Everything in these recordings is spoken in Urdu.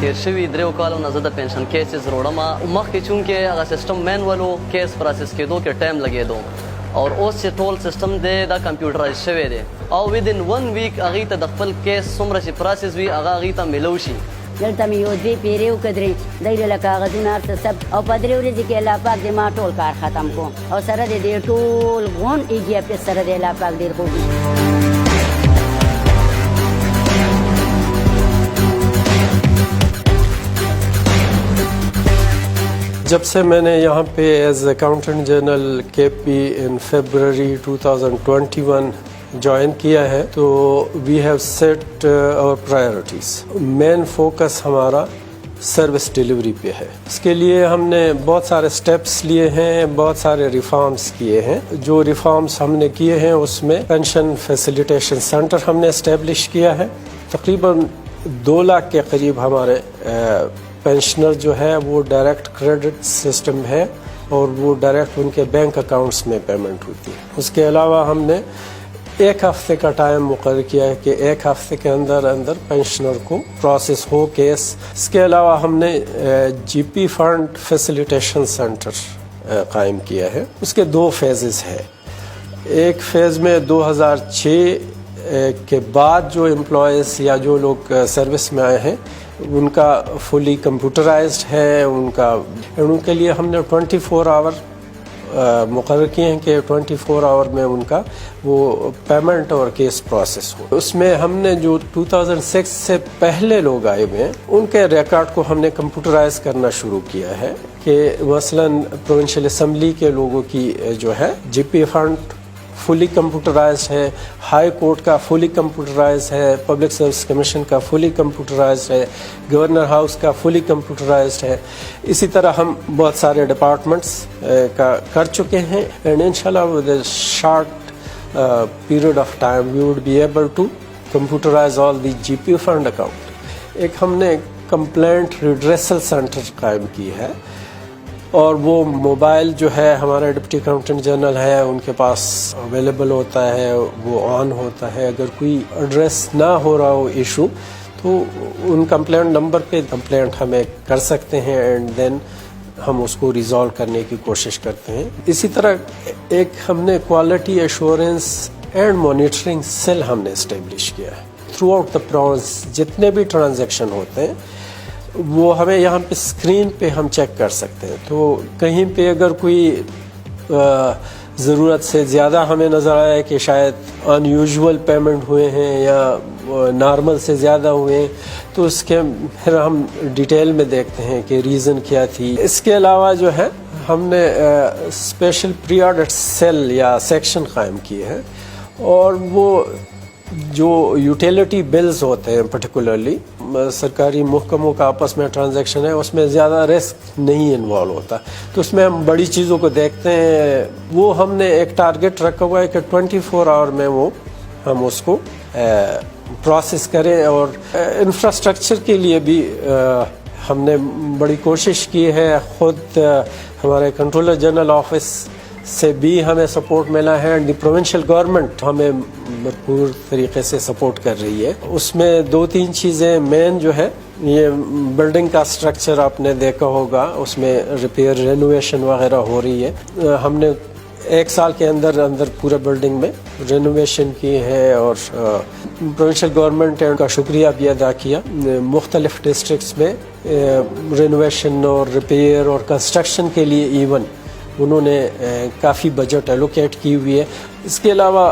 تیر شوي دریو کالو نه زه د پنشن کیسز وروړم. مخکې چونکې هغه سیسټم مینول و، کیس پروسس کېدو کې ټایم لګېدو، او اوس چې ټول سیسټم دی دا کمپیوټرایز شوی دی، او ودین 1 ویک هغې ته د خپل کیس څومره چې پروسس وي هغه هغې ته میلو شي. دلته مې یو 2 پیرې وکړې، دی له کاغذونه هر څه ثبت، او په 3 ورځې کې الله پاک دې ما ټول کار ختم کړو، او سره دې ټول غون EGF سره دې الله پاک ډېر خوږي. جب سے میں نے یہاں پہ ایز اکاؤنٹنٹ جنرل KP ان فیبرری 2021 جوائن کیا ہے تو وی ہیو سیٹ اور پرائیورٹیز. مین فوکس ہمارا سروس ڈیلیوری پہ ہے. اس کے لیے ہم نے بہت سارے سٹیپس لیے ہیں، بہت سارے ریفارمز کیے ہیں. جو ریفارمز ہم نے کیے ہیں اس میں پینشن فیسیلیٹیشن سینٹر ہم نے اسٹیبلش کیا ہے. تقریباً 2 لاکھ کے قریب ہمارے پینشنر جو ہے وہ ڈائریکٹ کریڈٹ سسٹم ہے اور وہ ڈائریکٹ ان کے بینک اکاؤنٹس میں پیمنٹ ہوتی ہے. اس کے علاوہ ہم نے 1 ہفتے کا ٹائم مقرر کیا ہے کہ 1 ہفتے کے اندر پینشنر کو پروسیس ہو کیس. اس کے علاوہ ہم نے GP فنڈ فیسیلیٹیشن سینٹر قائم کیا ہے. اس کے 2 فیزز ہیں. ایک فیز میں 2006 کے بعد جو امپلائیز یا جو لوگ سروس میں آئے ہیں ان کا فلی کمپیوٹرائزڈ ہے. ان کے لیے ہم نے 24 آور مقرر کیے ہیں کہ 24 آور میں ان کا وہ پیمنٹ اور کیس پروسیس ہو. اس میں ہم نے جو 2006 سے پہلے لوگ آئے ہوئے ہیں ان کے ریکارڈ کو ہم نے کمپیوٹرائز کرنا شروع کیا ہے کہ مثلاً پروونشل اسمبلی کے لوگوں کی جو ہے GP فنڈ فلی کمپیوٹرائزڈ ہے، ہائی کورٹ کا فلی کمپیوٹرائز ہے، پبلک سروس کمیشن کا فلی کمپیوٹرائزڈ ہے، گورنر ہاؤس کا فلی کمپیوٹرائزڈ ہے. اسی طرح ہم بہت سارے ڈپارٹمنٹس کا کر چکے ہیں. اینڈ انشاءاللہ with a short period of time we would be able to computerise all the GP fund account. ایک ہم نے کمپلینٹ ریڈریسل سینٹر قائم کی ہے، اور وہ موبائل جو ہے ہمارا ڈپٹی اکاؤنٹنٹ جنرل ہے ان کے پاس اویلیبل ہوتا ہے، وہ آن ہوتا ہے. اگر کوئی ایڈریس نہ ہو رہا ہو ایشو تو ان کمپلینٹ نمبر پہ کمپلینٹ ہمیں کر سکتے ہیں، اینڈ دین ہم اس کو ریزالو کرنے کی کوشش کرتے ہیں. اسی طرح ایک ہم نے quality assurance and monitoring cell ہم نے اسٹیبلش کیا ہے. تھرو آؤٹ دا پروونس جتنے بھی ٹرانزیکشن ہوتے ہیں وہ ہمیں یہاں پہ اسکرین پہ ہم چیک کر سکتے ہیں. تو کہیں پہ اگر کوئی ضرورت سے زیادہ ہمیں نظر آیا کہ شاید ان یوزول پیمنٹ ہوئے ہیں یا نارمل سے زیادہ ہوئے ہیں تو اس کے پھر ہم ڈیٹیل میں دیکھتے ہیں کہ ریزن کیا تھی. اس کے علاوہ جو ہے ہم نے اسپیشل پری آڈٹ سیل یا سیکشن قائم کیے ہیں، اور وہ جو یوٹیلیٹی بلز ہوتے ہیں پرٹیکولرلی سرکاری محکموں کا آپس میں ٹرانزیکشن ہے، اس میں زیادہ رسک نہیں انوالو ہوتا، تو اس میں ہم بڑی چیزوں کو دیکھتے ہیں. وہ ہم نے ایک ٹارگٹ رکھا ہوا ہے کہ 24 آور میں وہ ہم اس کو پروسیس کریں. اور انفراسٹرکچر کے لیے بھی ہم نے بڑی کوشش کی ہے. خود ہمارے کنٹرولر جنرل آفس سے بھی ہمیں سپورٹ ملا ہے، اینڈ دی پروونشل گورنمنٹ ہمیں بھرپور طریقے سے سپورٹ کر رہی ہے. اس میں 2-3 چیزیں مین جو ہے، یہ بلڈنگ کا سٹرکچر آپ نے دیکھا ہوگا، اس میں ریپیئر رینوویشن وغیرہ ہو رہی ہے. ہم نے 1 سال کے اندر پورے بلڈنگ میں رینوویشن کی ہے، اور پروونشل گورنمنٹ کا شکریہ بھی ادا کیا. مختلف ڈسٹرکٹس میں رینوویشن اور ریپیئر اور کنسٹرکشن کے لیے ایون انہوں نے کافی بجٹ ایلوکیٹ کی ہوئی ہے. اس کے علاوہ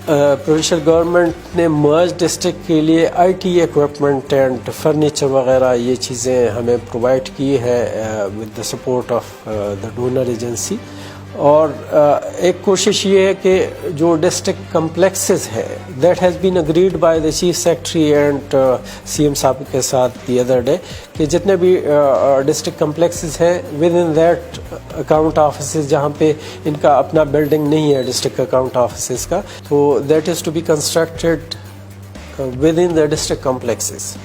پروونشل گورنمنٹ نے مرج ڈسٹرکٹ کے لیے IT ایکوپمنٹ اینڈ فرنیچر وغیرہ یہ چیزیں ہمیں پرووائڈ کی ہے with the support of the donor agency. اور ایک کوشش یہ ہے کہ جو ڈسٹرکٹ کمپلیکسز ہے that has been agreed by the chief secretary and CM صاحب کے ساتھ دی ادر ڈے کہ جتنے بھی ڈسٹرکٹ کمپلیکسز ہیں with in that account offices جہاں پہ ان کا اپنا بلڈنگ نہیں ہے ڈسٹرکٹ اکاؤنٹ آفیسز کا، تو that is to be constructed within the district complexes.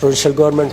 provincial government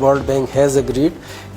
World Bank has agreed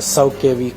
100 kV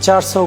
400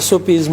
SOPs